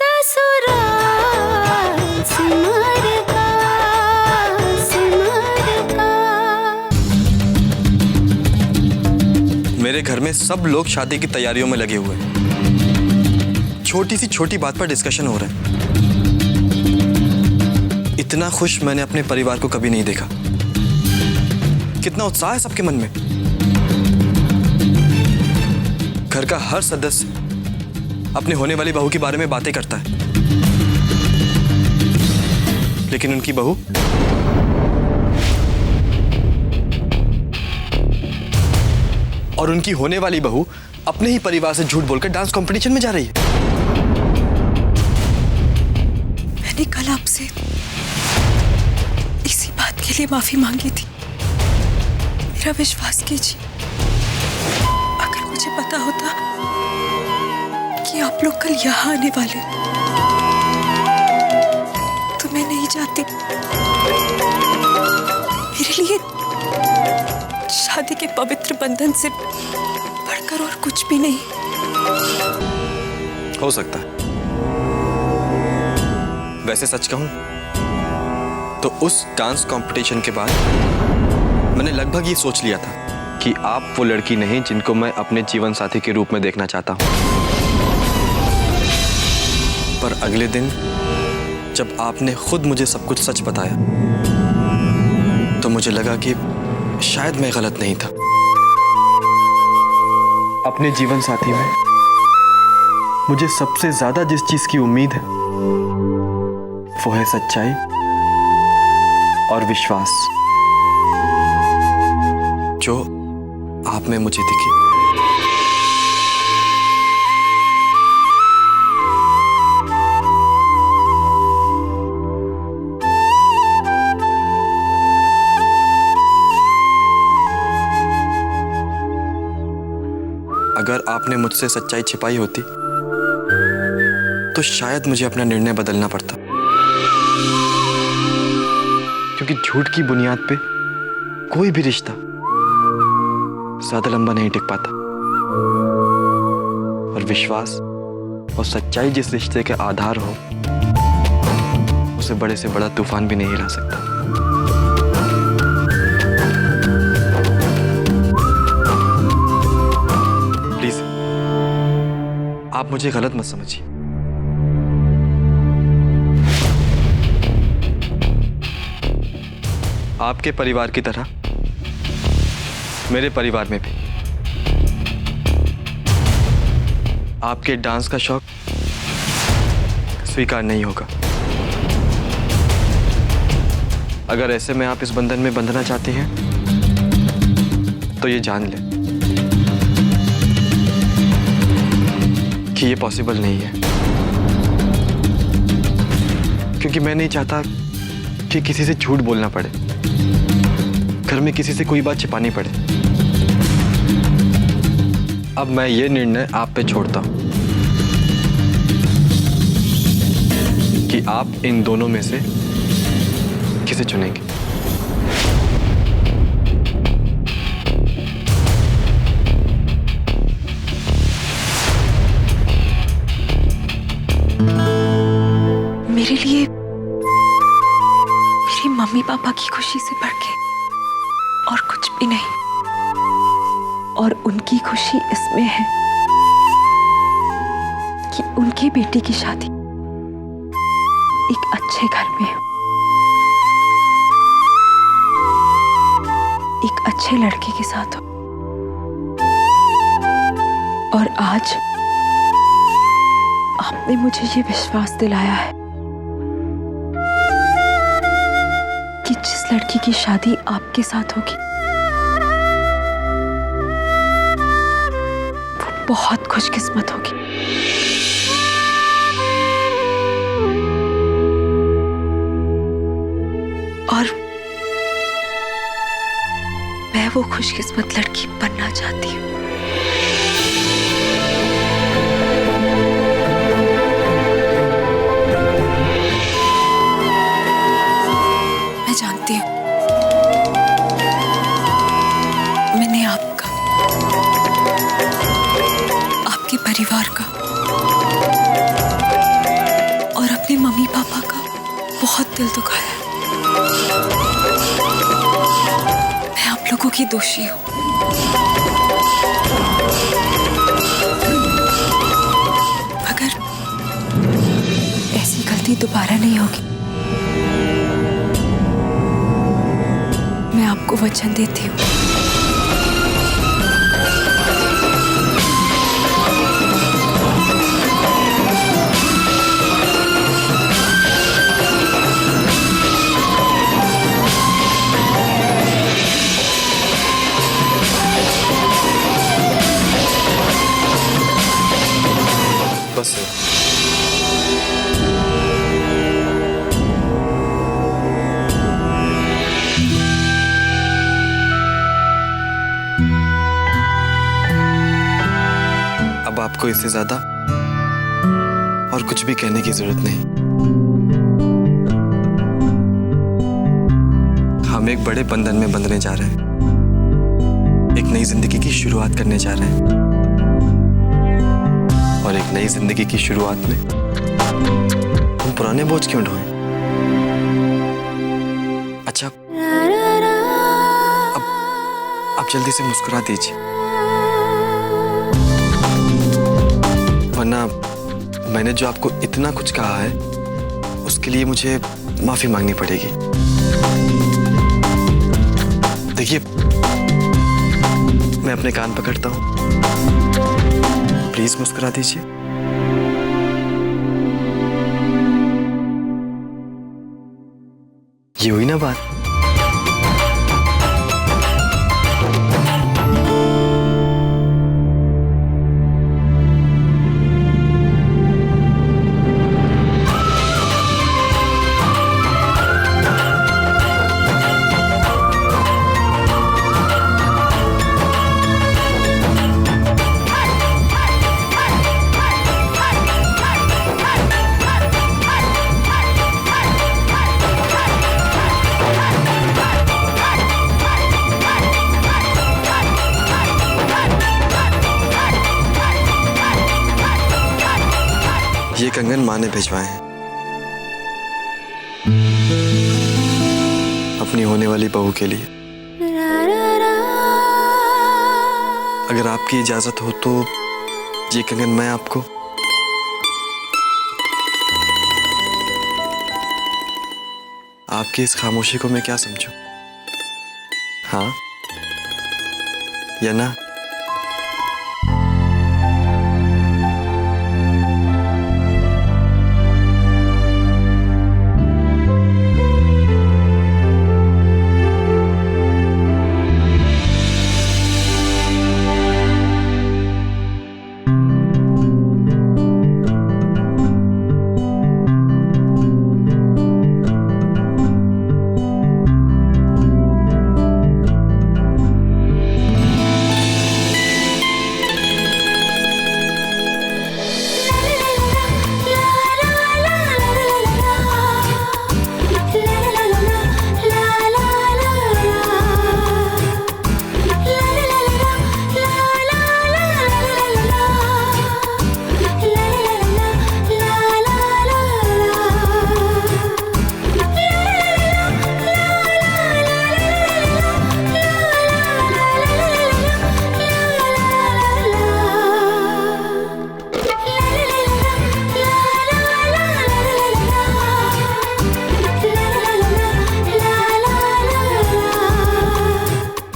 ससुराल सिमर का सिमर का। मेरे घर में सब लोग शादी की तैयारियों में लगे हुए हैं। छोटी सी छोटी बात पर डिस्कशन हो रहा है। इतना खुश मैंने अपने परिवार को कभी नहीं देखा। कितना उत्साह है सबके मन में। घर का हर सदस्य अपने होने वाली बहू के बारे में बातें करता है, लेकिन उनकी बहू और उनकी होने वाली बहू अपने ही परिवार से झूठ बोलकर डांस कंपटीशन में जा रही है। मैंने कल आपसे इसी बात के लिए माफी मांगी थी। मेरा विश्वास कीजिए, अगर मुझे पता होता कि आप लोग कल यहाँ आने वाले तो मैं नहीं चाहती। मेरे लिए शादी के पवित्र बंधन से बढ़कर और कुछ भी नहीं। हो सकता है। वैसे सच कहूं तो उस डांस कंपटीशन के बाद मैंने लगभग ये सोच लिया था कि आप वो लड़की नहीं जिनको मैं अपने जीवन साथी के रूप में देखना चाहता हूं। पर अगले दिन जब आपने खुद मुझे सब कुछ सच बताया तो मुझे लगा कि शायद मैं गलत नहीं था। अपने जीवन साथी में मुझे सबसे ज्यादा जिस चीज की उम्मीद है वो है सच्चाई और विश्वास, जो आप में मुझे दिखी। अगर आपने मुझसे सच्चाई छिपाई होती तो शायद मुझे अपना निर्णय बदलना पड़ता, क्योंकि झूठ की बुनियाद पे कोई भी रिश्ता ज्यादा लंबा नहीं टिक पाता और विश्वास और सच्चाई जिस रिश्ते के आधार हो उसे बड़े से बड़ा तूफान भी नहीं हिला सकता। प्लीज आप मुझे गलत मत समझिए। आपके परिवार की तरह मेरे परिवार में भी आपके डांस का शौक स्वीकार नहीं होगा। अगर ऐसे में आप इस बंधन में बंधना चाहती हैं तो ये जान लें कि ये पॉसिबल नहीं है, क्योंकि मैं नहीं चाहता कि किसी से झूठ बोलना पड़े, घर में किसी से कोई बात छिपानी पड़े। अब मैं ये निर्णय आप पे छोड़ता हूं कि आप इन दोनों में से किसे चुनेंगे। मेरे लिए मेरी मम्मी पापा की खुशी से बढ़ के और कुछ भी नहीं, और उनकी खुशी इसमें है कि उनकी बेटी की शादी एक अच्छे घर में हो, एक अच्छे लड़के के साथ हो। और आज आपने मुझे ये विश्वास दिलाया है कि जिस लड़की की शादी आपके साथ होगी वो बहुत खुशकिस्मत होगी। और मैं वो खुशकिस्मत लड़की बनना चाहती हूँ। मैं जानती हूँ मैंने आपका, आपके परिवार का बहुत दिल दुखाया है। मैं आप लोगों की दोषी हूँ। मगर ऐसी गलती दोबारा नहीं होगी। मैं आपको वचन देती हूँ। बस अब आपको इससे ज्यादा और कुछ भी कहने की जरूरत नहीं। हम एक बड़े बंधन में बंधने जा रहे हैं, एक नई जिंदगी की शुरुआत करने जा रहे हैं। और एक नई जिंदगी की शुरुआत में हम पुराने बोझ क्यों ढोएं? अच्छा, अब जल्दी से मुस्कुरा दीजिए, वरना मैंने जो आपको इतना कुछ कहा है उसके लिए मुझे माफी मांगनी पड़ेगी। देखिए, मैं अपने कान पकड़ता हूं, प्लीज मुस्कुरा दीजिए। ये हुई ना बात। ये कंगन माँ ने भिजवाए हैं अपनी होने वाली बहू के लिए। अगर आपकी इजाजत हो तो ये कंगन मैं आपको आपकी इस खामोशी को मैं क्या समझूं? हाँ या ना?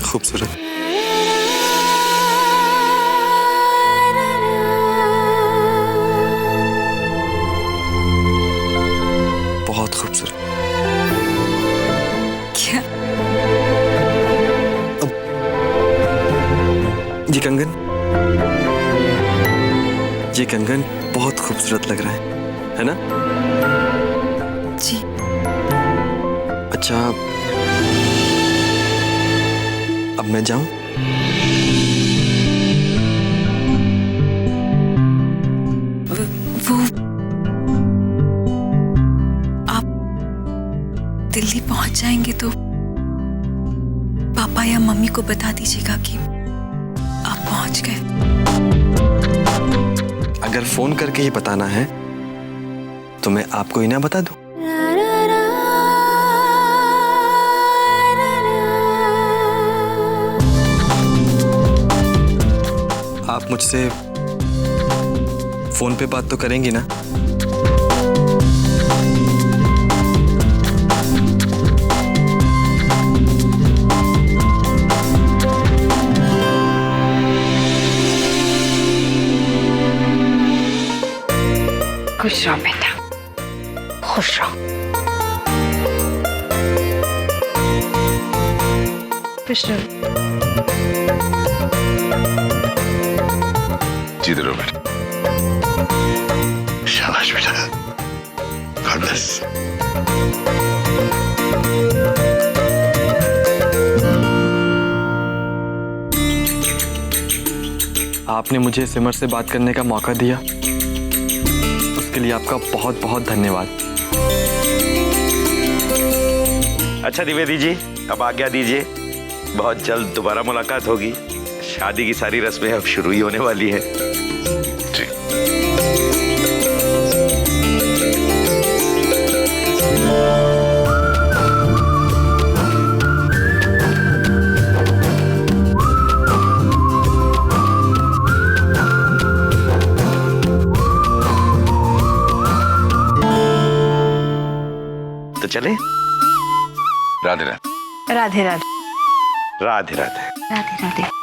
खूबसूरत। बहुत खूबसूरत। क्या? अब ये कंगन बहुत खूबसूरत लग रहा है ना? जी। अच्छा, अब मैं जाऊं? वो आप दिल्ली पहुंच जाएंगे तो पापा या मम्मी को बता दीजिएगा कि आप पहुंच गए। अगर फोन करके ही बताना है तो मैं आपको ही ना बता दूं? आप मुझसे फोन पे बात तो करेंगी ना? खुश रहो बेटा, खुश रहो। खुश रहो। जीते रहो बेटा। शाबाश बेटा। God bless। आपने मुझे सिमर से बात करने का मौका दिया, उसके लिए आपका बहुत बहुत धन्यवाद। अच्छा द्विवेदी जी, अब आज्ञा दीजिए, बहुत जल्द दोबारा मुलाकात होगी। शादी की सारी रस्में अब शुरू ही होने वाली है। जी। तो चले? राधे राधे। राधे राधे। राधे राधे। राधे राधे।